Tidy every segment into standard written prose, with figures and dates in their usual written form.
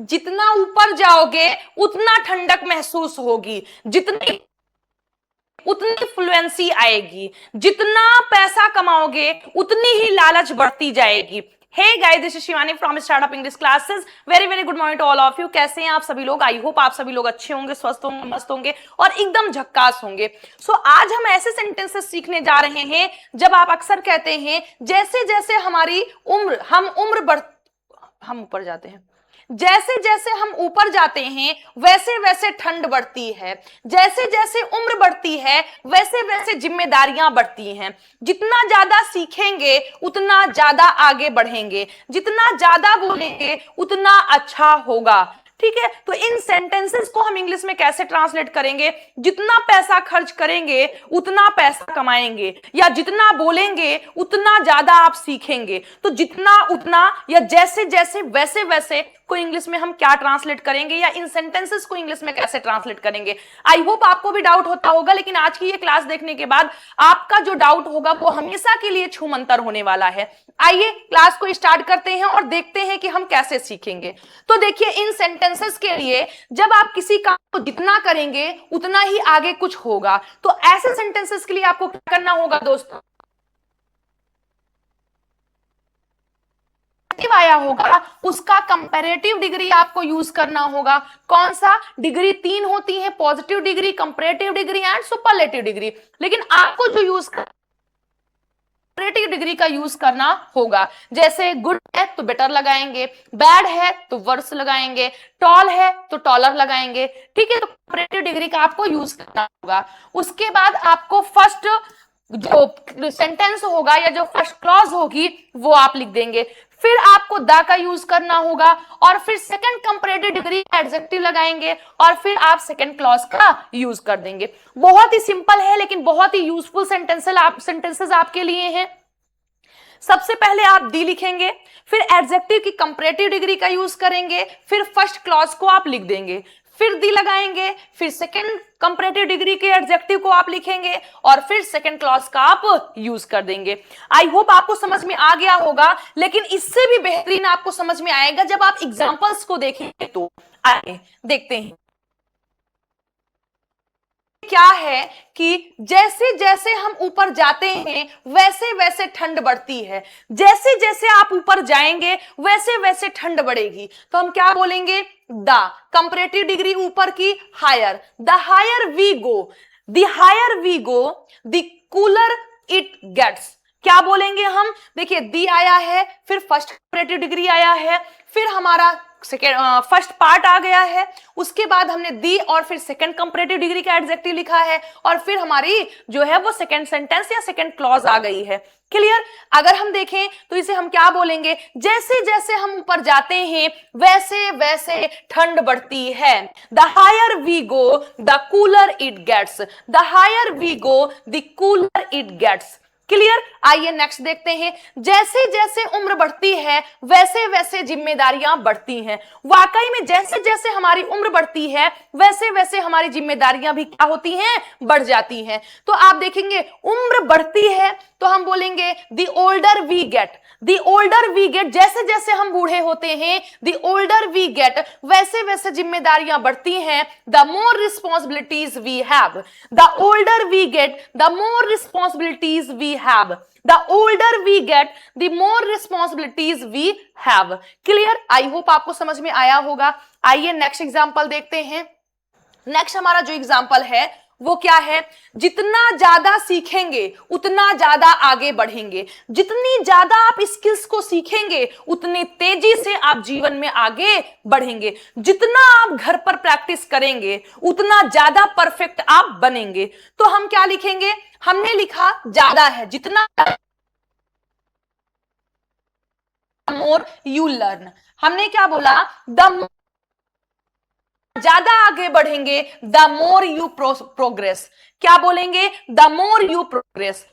जितना ऊपर जाओगे उतना ठंडक महसूस होगी, जितनी उतनी फ्लुएंसी आएगी, जितना पैसा कमाओगे उतनी ही लालच बढ़ती जाएगी। Hey guys, this is Shivani from startup English classes. Very very good morning to all of you. कैसे हैं आप सभी लोग? आई होप आप सभी लोग अच्छे होंगे, स्वस्थ होंगे, मस्त होंगे और एकदम झक्कास होंगे। सो आज हम ऐसे सेंटेंसेस सीखने जा रहे हैं जब आप अक्सर कहते हैं जैसे जैसे हमारी उम्र हम ऊपर जाते हैं, जैसे जैसे हम ऊपर जाते हैं वैसे वैसे ठंड बढ़ती है, जैसे जैसे उम्र बढ़ती है वैसे वैसे जिम्मेदारियां बढ़ती हैं। जितना ज्यादा सीखेंगे उतना ज्यादा आगे बढ़ेंगे, जितना ज्यादा बोलेंगे उतना अच्छा होगा। ठीक है, तो इन सेंटेंसेस को हम इंग्लिश में कैसे ट्रांसलेट करेंगे? जितना पैसा खर्च करेंगे उतना पैसा कमाएंगे, या जितना बोलेंगे उतना ज्यादा आप सीखेंगे। तो जितना उतना या जैसे जैसे वैसे वैसे को इंग्लिश में हम क्या ट्रांसलेट करेंगे, या इन सेंटेंसेस को इंग्लिश में कैसे ट्रांसलेट करेंगे? आई होप आपको भी डाउट होता होगा, लेकिन आज की ये क्लास देखने के बाद आपका जो डाउट होगा वो हमेशा के लिए छूमंतर होने वाला है। आइए क्लास को स्टार्ट करते हैं और देखते हैं कि हम कैसे सीखेंगे। तो देखिए, इन सेंटेंसेस के लिए जब आप किसी काम को जितना करेंगे उतना ही आगे कुछ होगा, तो ऐसे सेंटेंसेस के लिए आपको क्या करना होगा दोस्तों? आया होगा उसका कंपैरेटिव डिग्री आपको यूज करना होगा। कौन सा डिग्री? 3 होती है, positive degree, comparative degree and superlative degree. लेकिन आपको जो यूज कंपैरेटिव डिग्री का यूज करना होगा। जैसे गुड है तो बेटर लगाएंगे, बैड है तो वर्स लगाएंगे, टॉल है तो टॉलर लगाएंगे। ठीक है, तो कंपैरेटिव डिग्री का आपको यूज करना होगा। उसके बाद आपको फर्स्ट जो सेंटेंस होगा या जो फर्स्ट क्लॉज होगी वो आप लिख देंगे। फिर आपको द का यूज करना होगा और फिर सेकंड कंपैरेटिव डिग्री का एडजेक्टिव लगाएंगे और फिर आप सेकंड क्लॉज का यूज कर देंगे। बहुत ही सिंपल है लेकिन बहुत ही यूजफुल सेंटेंसेस आपके लिए हैं। सबसे पहले आप दी लिखेंगे, फिर एडजेक्टिव की कंपैरेटिव डिग्री का यूज करेंगे, फिर फर्स्ट क्लॉज को आप लिख देंगे, फिर दी लगाएंगे, फिर सेकंड कंपैरेटिव डिग्री के एडजेक्टिव को आप लिखेंगे और फिर सेकंड क्लॉज का आप यूज कर देंगे। आई होप आपको समझ में आ गया होगा, लेकिन इससे भी बेहतरीन आपको समझ में आएगा जब आप एग्जांपल्स को देखेंगे। तो आइए देखते हैं क्या है कि जैसे जैसे हम ऊपर जाते हैं वैसे वैसे ठंड बढ़ती है। जैसे जैसे आप ऊपर जाएंगे वैसे वैसे ठंड बढ़ेगी। तो हम क्या बोलेंगे? द कंपैरेटिव डिग्री ऊपर की higher, the higher we go, the higher we go the cooler it gets. क्या बोलेंगे हम? देखिए, दी आया है, फिर फर्स्ट कंपैरेटिव डिग्री आया है, फिर हमारा फर्स्ट पार्ट आ गया है, उसके बाद हमने दी और फिर सेकंड कंपैरेटिव डिग्री का एडजेक्टिव लिखा है और फिर हमारी जो है वो सेकंड सेंटेंस या सेकंड क्लॉज आ गई है। क्लियर? अगर हम देखें तो इसे हम क्या बोलेंगे? जैसे जैसे हम ऊपर जाते हैं वैसे वैसे ठंड बढ़ती है। The higher we go the cooler it gets, the higher we go the cooler it gets. Clear? आइए नेक्स्ट देखते हैं। जैसे जैसे उम्र बढ़ती है वैसे वैसे जिम्मेदारियां बढ़ती हैं। वाकई में जैसे जैसे हमारी उम्र बढ़ती है वैसे वैसे हमारी जिम्मेदारियां भी क्या होती हैं? बढ़ जाती हैं। तो आप देखेंगे उम्र बढ़ती है तो हम बोलेंगे the older we get, the older we get. जैसे जैसे हम बूढ़े होते हैं द ओल्डर वी गेट वैसे वैसे जिम्मेदारियां बढ़ती हैं। The more responsibilities we have, the older we get the more responsibilities we have. The older we get, the more responsibilities we have. Clear? I hope आपको समझ में आया होगा। आइए नेक्स्ट एग्जांपल देखते हैं। नेक्स्ट हमारा जो एग्जांपल है वो क्या है? जितना ज्यादा सीखेंगे उतना ज्यादा आगे बढ़ेंगे। जितनी ज्यादा आप स्किल्स को सीखेंगे उतनी तेजी से आप जीवन में आगे बढ़ेंगे। जितना आप घर पर प्रैक्टिस करेंगे उतना ज्यादा परफेक्ट आप बनेंगे। तो हम क्या लिखेंगे? हमने लिखा ज्यादा है, जितना मोर यू लर्न। हमने क्या बोला? द ज्यादा आगे बढ़ेंगे द मोर यू प्रोग्रेस। क्या बोलेंगे? The more you progress,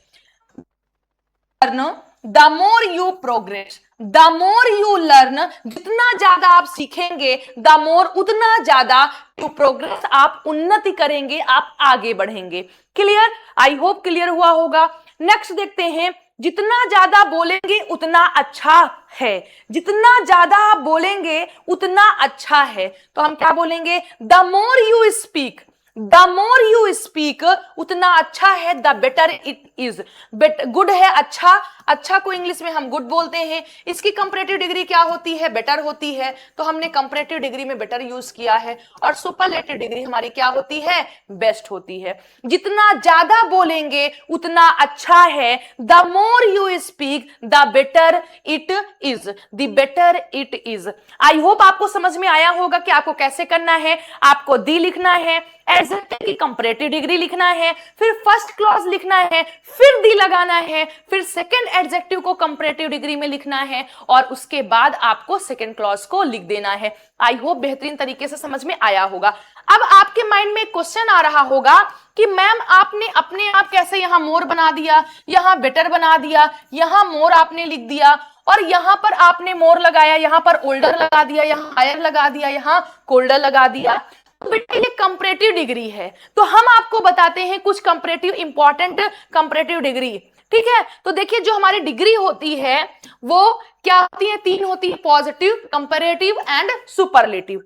the more you progress, the more you learn. जितना ज्यादा आप सीखेंगे द मोर उतना ज्यादा यू प्रोग्रेस, आप उन्नति करेंगे, आप आगे बढ़ेंगे। क्लियर? आई होप क्लियर हुआ होगा। नेक्स्ट देखते हैं। जितना ज्यादा बोलेंगे उतना अच्छा है, जितना ज्यादा आप बोलेंगे उतना अच्छा है। तो हम क्या बोलेंगे, the more you speak, the more you speak, उतना अच्छा है, the better it is. Good है अच्छा, अच्छा को इंग्लिश में हम गुड बोलते हैं, इसकी कंपैरेटिव डिग्री क्या होती है, बेटर होती है। तो हमने कंपैरेटिव डिग्री में बेटर यूज किया है, और सुपरलेटिव डिग्री हमारी क्या होती है, बेस्ट होती है। जितना ज्यादा बोलेंगे उतना अच्छा है, the more you speak the better it is, the better it is. I hope आपको समझ में आया होगा कि आपको कैसे करना है। आपको दी लिखना है, एडजेक्टिव की कंपैरेटिव डिग्री लिखना है, फिर फर्स्ट क्लॉज लिखना है, फिर दी लगाना है, फिर सेकंड एडजेक्टिव को कंपैरेटिव डिग्री में लिखना है, और उसके बाद आपको सेकंड क्लॉज को लिख देना है। आई होप बेहतरीन तरीके से समझ में आया होगा। अब आपके माइंड में एक क्वेश्चन आ रहा होगा कि मैम आपने अपने आप कैसे यहां मोर बना दिया, यहां बेटर बना दिया, यहां मोर आपने लिख दिया, और यहां पर आपने मोर लगाया, यहां पर ओल्डर लगा दिया, यहां हायर लगा दिया, यहां कोल्डर लगा दिया। तो बेटा ये कंपैरेटिव डिग्री है, तो हम आपको बताते हैं कुछ कंपैरेटिव इंपॉर्टेंट कंपैरेटिव डिग्री। ठीक है, तो देखिए जो हमारी डिग्री होती है वो क्या होती है, तीन होती है, पॉजिटिव, कंपैरेटिव एंड सुपरलेटिव।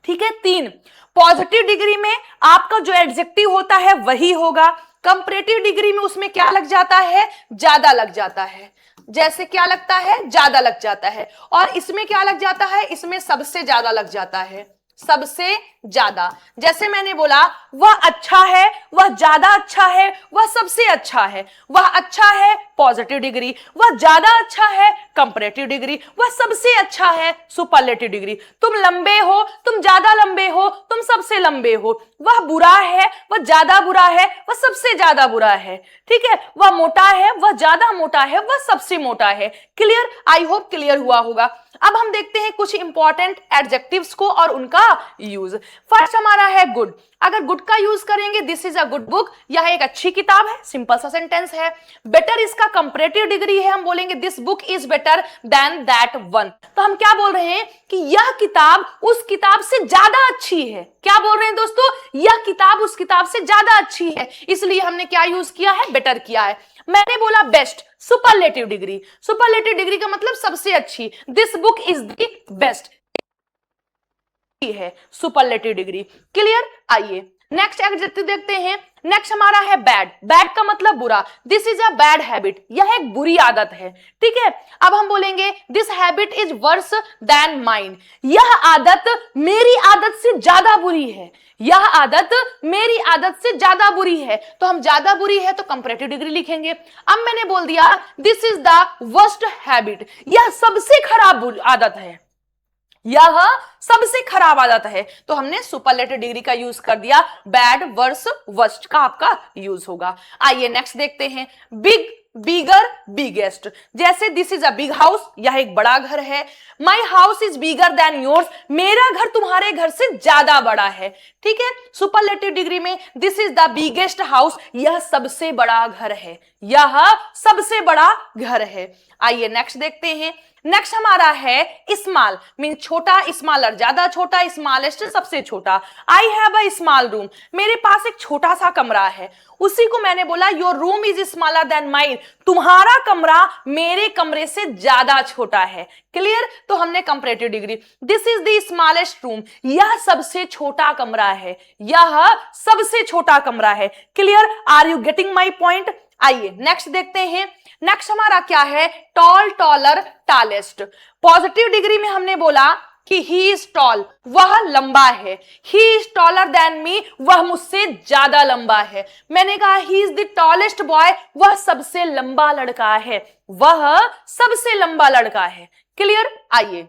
ठीक है, तीन। पॉजिटिव डिग्री में आपका जो एडजेक्टिव होता है वही होगा, कंपैरेटिव डिग्री में उसमें क्या लग जाता है, ज्यादा लग जाता है। जैसे क्या लगता है, ज्यादा लग जाता है, और इसमें क्या लग जाता है, इसमें सबसे ज्यादा लग जाता है, सबसे ज्यादा। जैसे मैंने बोला वह अच्छा है, वह ज्यादा अच्छा है, वह सबसे अच्छा है। वह अच्छा है पॉजिटिव डिग्री, वह ज्यादा अच्छा है कंपैरेटिव डिग्री, वह सबसे अच्छा है सुपरलेटिव डिग्री। तुम लंबे हो, तुम ज्यादा लंबे हो, तुम सबसे लंबे हो। वह बुरा है, वह ज्यादा बुरा है, वह सबसे ज्यादा बुरा है। ठीक है, वह मोटा है, वह ज्यादा मोटा है, वह सबसे मोटा है। क्लियर? आई होप क्लियर हुआ होगा। अब हम देखते हैं कुछ इंपॉर्टेंट एडजेक्टिव्स को और उनका यूज। फर्स्ट हमारा है गुड। अगर गुड का यूज करेंगे, this is a good book, यह एक अच्छी किताब है, सिंपल सा सेंटेंस है। बेटर इसका कंपैरेटिव डिग्री है, हम बोलेंगे this book is better than that one. तो हम क्या बोल रहे हैं कि यह किताब उस किताब से ज्यादा अच्छी है। क्या बोल रहे हैं दोस्तों, यह किताब उस किताब से ज्यादा अच्छी है, इसलिए हमने क्या यूज किया है, बेटर किया है। मैंने बोला best, superlative degree. Superlative degree का मतलब सबसे अच्छी, this book is the best है सुपरलेटिव डिग्री। क्लियर? आइए नेक्स्ट एडजेक्टिव देखते हैं। नेक्स्ट हमारा है बैड। बैड का मतलब बुरा, this is a bad habit, यह एक बुरी आदत है। ठीक है, अब हम बोलेंगे this habit is worse than mine, यह आदत मेरी आदत से ज्यादा बुरी है। यह आदत मेरी आदत से ज्यादा बुरी है, तो हम ज्यादा बुरी है तो कंपैरेटिव डिग्री लिखेंगे। अब मैंने बोल दिया this is the worst habit, यह सबसे खराब आदत है, यह सबसे खराब आदत है, तो हमने सुपरलेटिव डिग्री का यूज कर दिया। बैड, वर्स, वर्स्ट का आपका यूज होगा। आइए नेक्स्ट देखते हैं। बिग, बिगर, बिगेस्ट। जैसे this is a big house, यह एक बड़ा घर है। My house is bigger than yours, मेरा घर तुम्हारे घर से ज्यादा बड़ा है। ठीक है, सुपरलेटिव डिग्री में this is the biggest house, यह सबसे बड़ा घर है, यह सबसे बड़ा घर है। आइए नेक्स्ट देखते हैं। नेक्स्ट हमारा है स्मॉल, मीन छोटा, स्मॉलर ज्यादा छोटा, स्मॉलेस्ट सबसे छोटा। I have a small room, मेरे पास एक छोटा सा कमरा है। उसी को मैंने बोला your room is smaller than mine, तुम्हारा कमरा मेरे कमरे से ज्यादा छोटा है। क्लियर? तो हमने comparative degree, this is the smallest room, यह सबसे छोटा कमरा है, यह सबसे छोटा कमरा है। Clear? Are you getting my point? आइए नेक्स्ट देखते हैं। नेक्स्ट हमारा क्या है, tall, taller, tallest. Positive degree में हमने बोला कि ही इज टॉल, वह लंबा है। He is taller than me, वह मुझसे ज्यादा लंबा है। मैंने कहा he is the tallest boy, वह सबसे लंबा लड़का है, वह सबसे लंबा लड़का है। क्लियर? आइए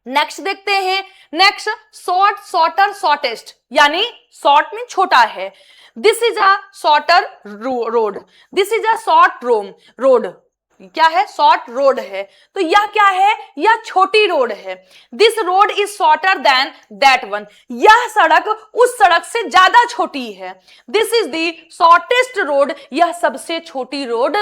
नेक्स्ट देखते हैं। नेक्स्ट शॉर्ट, शॉर्टर, शॉर्टेस्ट, यानी शॉर्ट में छोटा है। This is a shorter road, this is a short road, क्या है, शॉर्ट रोड है। तो यह क्या है, यह छोटी रोड है। This road is shorter than that one, यह सड़क उस सड़क से ज्यादा छोटी है। This is the shortest road, यह सबसे छोटी रोड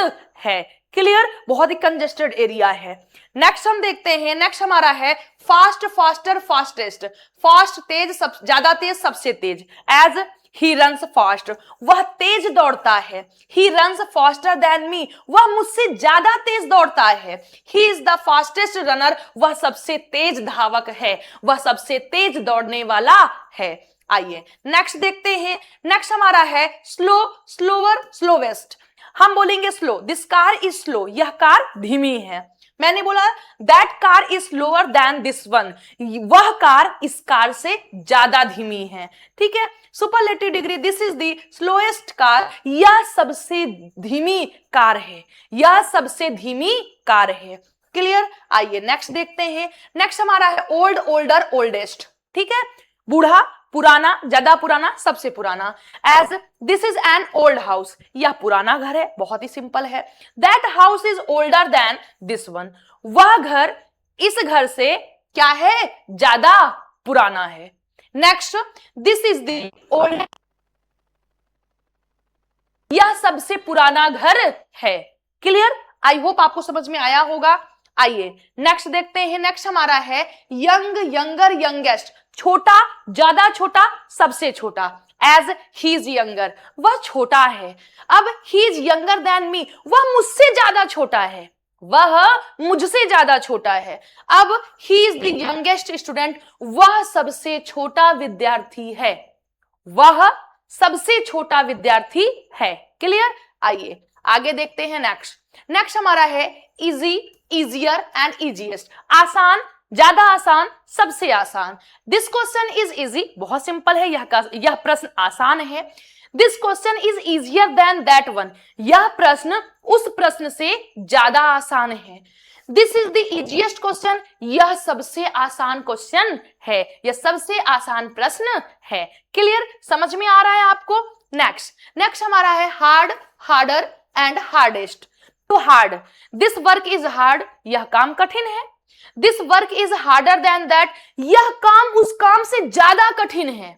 है। क्लियर? बहुत ही कंजेस्टेड एरिया है। नेक्स्ट हम देखते हैं। नेक्स्ट हमारा है फास्ट, फास्टर, फास्टेस्ट। फास्ट तेज, ज्यादा तेज, सबसे तेज। एज ही रन्स फास्ट, वह तेज दौड़ता है। He runs faster than me, वह मुझसे ज्यादा तेज दौड़ता है। He is the fastest runner, वह सबसे तेज धावक है, वह सबसे तेज दौड़ने वाला है। आइए नेक्स्ट देखते हैं। नेक्स्ट हमारा है स्लो, स्लोवर, स्लोवेस्ट। हम बोलेंगे slow, this car is slow, यह कार धीमी है। मैंने बोला that car is slower then this one, वह कार इस कार से ज्यादा धीमी है। ठीक है, superlative degree, this is the slowest car, यह सबसे धीमी कार है, यह सबसे धीमी कार है। क्लियर। आइए नेक्स्ट देखते हैं। नेक्स्ट हमारा है ओल्ड, ओल्डर, ओल्डेस्ट। ठीक है, बूढ़ा, पुराना, ज्यादा पुराना, सबसे पुराना। As this is an old house, यह पुराना घर है, बहुत ही सिंपल है। That house is older than this one, वह घर इस घर से क्या है, ज्यादा पुराना है। Next, this is the old, यह सबसे पुराना घर है। क्लियर। आई होप आपको समझ में आया होगा। आइए नेक्स्ट देखते हैं। नेक्स्ट हमारा है यंग, यंगर, यंगेस्ट। छोटा, ज्यादा छोटा, सबसे छोटा। एज ही इज यंगर, वह छोटा है। अब he is younger than me, वह मुझसे ज्यादा छोटा है, वह मुझसे ज्यादा छोटा है। अब he is the youngest student, वह सबसे छोटा विद्यार्थी है, वह सबसे छोटा विद्यार्थी है। क्लियर। आइए आगे देखते हैं। नेक्स्ट हमारा है इजी, इजियर एंड इजीएस्ट। आसान, ज्यादा आसान, सबसे आसान। दिस क्वेश्चन इज इजी, बहुत सिंपल है, यह प्रश्न आसान है। This question is easier than that one, यह प्रश्न उस प्रश्न से ज्यादा आसान है। This is the easiest question, यह सबसे आसान क्वेश्चन है, यह सबसे आसान प्रश्न है। क्लियर, समझ में आ रहा है आपको। नेक्स्ट हमारा है hard, harder and hardest. To hard, this work is hard, यह काम कठिन है। This work is harder than that, यह काम उस काम से ज्यादा कठिन है।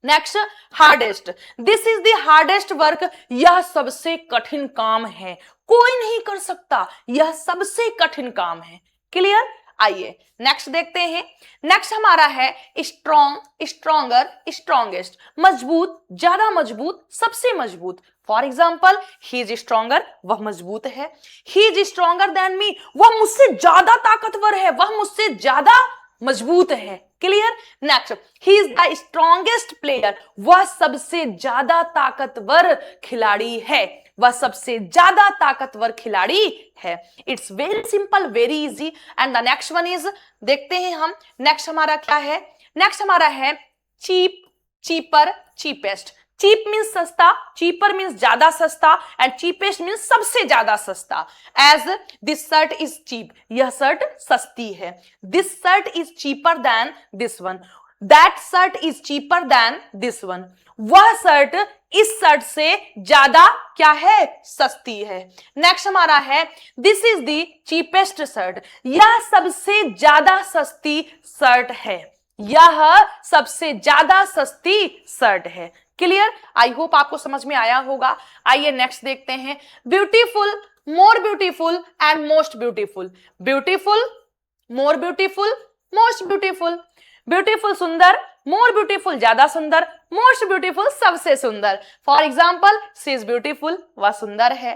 Next hardest, this is the hardest work, यह सबसे कठिन काम है, कोई नहीं कर सकता, यह सबसे कठिन काम है। क्लियर। आइए नेक्स्ट देखते हैं। नेक्स्ट हमारा है स्ट्रॉन्ग, स्ट्रॉन्गर, स्ट्रॉन्गेस्ट। मजबूत, ज्यादा मजबूत, सबसे मजबूत। For example he is stronger, वह मजबूत है। He is stronger than me, वह मुझसे ज्यादा ताकतवर है, वह मुझसे ज्यादा मजबूत है। Clear. Next, he is the strongest player, वह सबसे ज्यादा ताकतवर खिलाड़ी है, वह सबसे ज्यादा ताकतवर खिलाड़ी है। It's very simple, very easy. And the next one is, देखते हैं हम नेक्स्ट हमारा क्या है। नेक्स्ट हमारा है cheap, cheaper, cheapest. Cheap means सस्ता, चीपर मीन्स ज्यादा सस्ता, एंड चीपेस्ट मीन्स सबसे ज्यादा सस्ता। As this shirt is cheap, यह शर्ट सस्ती है। This shirt is cheaper than this one, that shirt is cheaper than this one, वह शर्ट इस शर्ट से ज्यादा क्या है, सस्ती है। नेक्स्ट हमारा है this is the cheapest shirt, यह सबसे ज्यादा सस्ती शर्ट है, यह सबसे ज्यादा सस्ती शर्ट है। क्लियर। आई होप आपको समझ में आया होगा। आइए नेक्स्ट देखते हैं। Beautiful, more beautiful and most beautiful. Beautiful, more beautiful, most beautiful. Beautiful सुंदर, मोर ब्यूटीफुल ज्यादा सुंदर, मोस्ट ब्यूटीफुल सबसे सुंदर। For example she is beautiful, वह सुंदर है।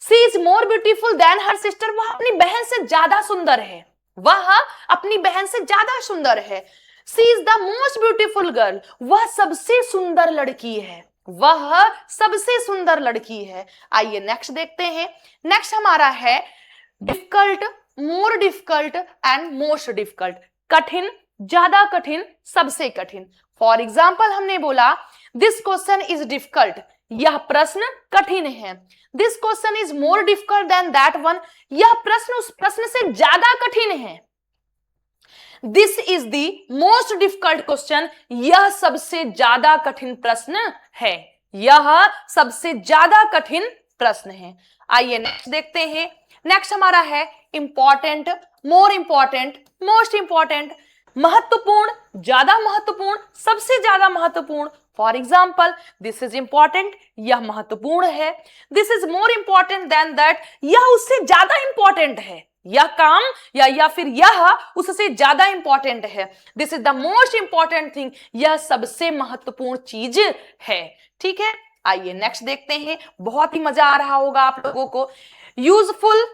She is more beautiful than her sister, वह अपनी बहन से ज्यादा सुंदर है, वह अपनी बहन से ज्यादा सुंदर है। She is the most beautiful girl, वह सबसे सुंदर लड़की है, वह सबसे सुंदर लड़की है। आइए नेक्स्ट देखते हैं। नेक्स्ट हमारा है difficult, more difficult and most difficult. कठिन, ज्यादा कठिन, सबसे कठिन। फॉर एग्जाम्पल हमने बोला दिस क्वेश्चन इज डिफिकल्ट, यह प्रश्न कठिन है। This question is more difficult than that one, यह प्रश्न उस प्रश्न से ज्यादा कठिन है। This is the most difficult question, यह सबसे ज्यादा कठिन प्रश्न है, यह सबसे ज्यादा कठिन प्रश्न है। आइए नेक्स्ट देखते हैं। नेक्स्ट हमारा है important, more important, most important. महत्वपूर्ण, ज्यादा महत्वपूर्ण, सबसे ज्यादा महत्वपूर्ण। For example this is important, यह महत्वपूर्ण है। This is more important than that, यह उससे ज्यादा इंपॉर्टेंट है, यह काम या फिर यह उससे ज्यादा इंपॉर्टेंट है, this is the most important thing, यह सबसे महत्वपूर्ण चीज है। ठीक है, आइए नेक्स्ट देखते हैं, बहुत ही मजा आ रहा होगा आप लोगों को। Useful,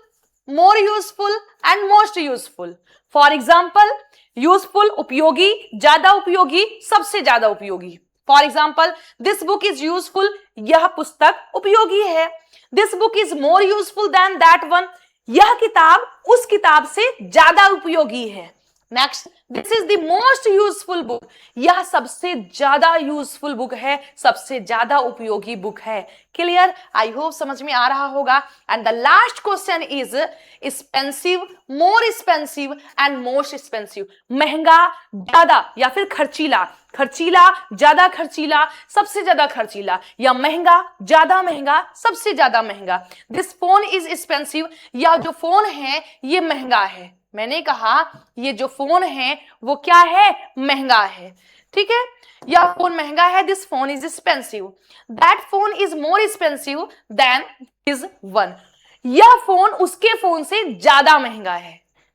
more useful and most useful. For example, useful उपयोगी, ज्यादा उपयोगी, सबसे ज्यादा उपयोगी। For example, this book is useful, यह पुस्तक उपयोगी है। This book is more useful than that one, यह किताब उस किताब से ज्यादा उपयोगी है। Next, this is the most useful book, यह सबसे ज्यादा यूजफुल बुक है, सबसे ज्यादा उपयोगी बुक है। क्लियर, आई होप समझ में आ रहा होगा। And the last question is expensive, more expensive and most expensive. महंगा, ज्यादा या फिर खर्चीला, खर्चीला, ज्यादा खर्चीला, सबसे ज्यादा खर्चीला, या महंगा, ज्यादा महंगा, सबसे ज्यादा महंगा। दिस फोन इज एक्सपेंसिव, या जो फोन है ये महंगा है। मैंने कहा ये जो फोन है वो क्या है, महंगा है। ठीक है, यह फोन महंगा है, this phone is expensive. That phone is more expensive than his one, यह फोन उसके फोन से ज्यादा महंगा है।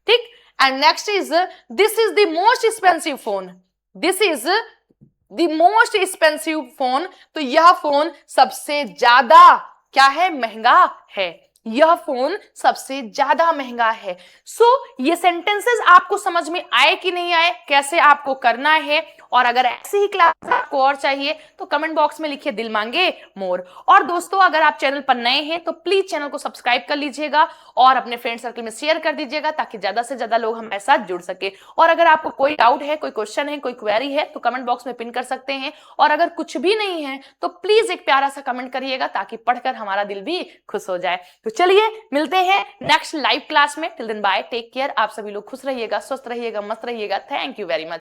ठीक, and next is this is the most expensive phone, this is the most expensive phone, तो यह फोन सबसे ज्यादा क्या है, महंगा है, यह फोन सबसे ज्यादा महंगा है। सो ये सेंटेंसेस आपको समझ में आए कि नहीं आए, कैसे आपको करना है, और अगर ऐसी ही क्लास आपको और चाहिए तो कमेंट बॉक्स में लिखिए दिल मांगे मोर। और दोस्तों अगर आप चैनल पर नए हैं तो प्लीज चैनल को सब्सक्राइब कर लीजिएगा और अपने फ्रेंड सर्कल में शेयर कर दीजिएगा ताकि ज्यादा से ज्यादा लोग हमारे साथ जुड़ सके। और अगर आपको कोई डाउट है, कोई क्वेश्चन है, कोई क्वेरी है तो कमेंट बॉक्स में पिन कर सकते हैं। और अगर कुछ भी नहीं है तो प्लीज एक प्यारा सा कमेंट करिएगा ताकि पढ़कर हमारा दिल भी खुश हो जाए। तो चलिए मिलते हैं नेक्स्ट लाइव क्लास में। Till then bye, take care. आप सभी लोग खुश रहिएगा, स्वस्थ रहिएगा, मस्त रहिएगा। Thank you very much.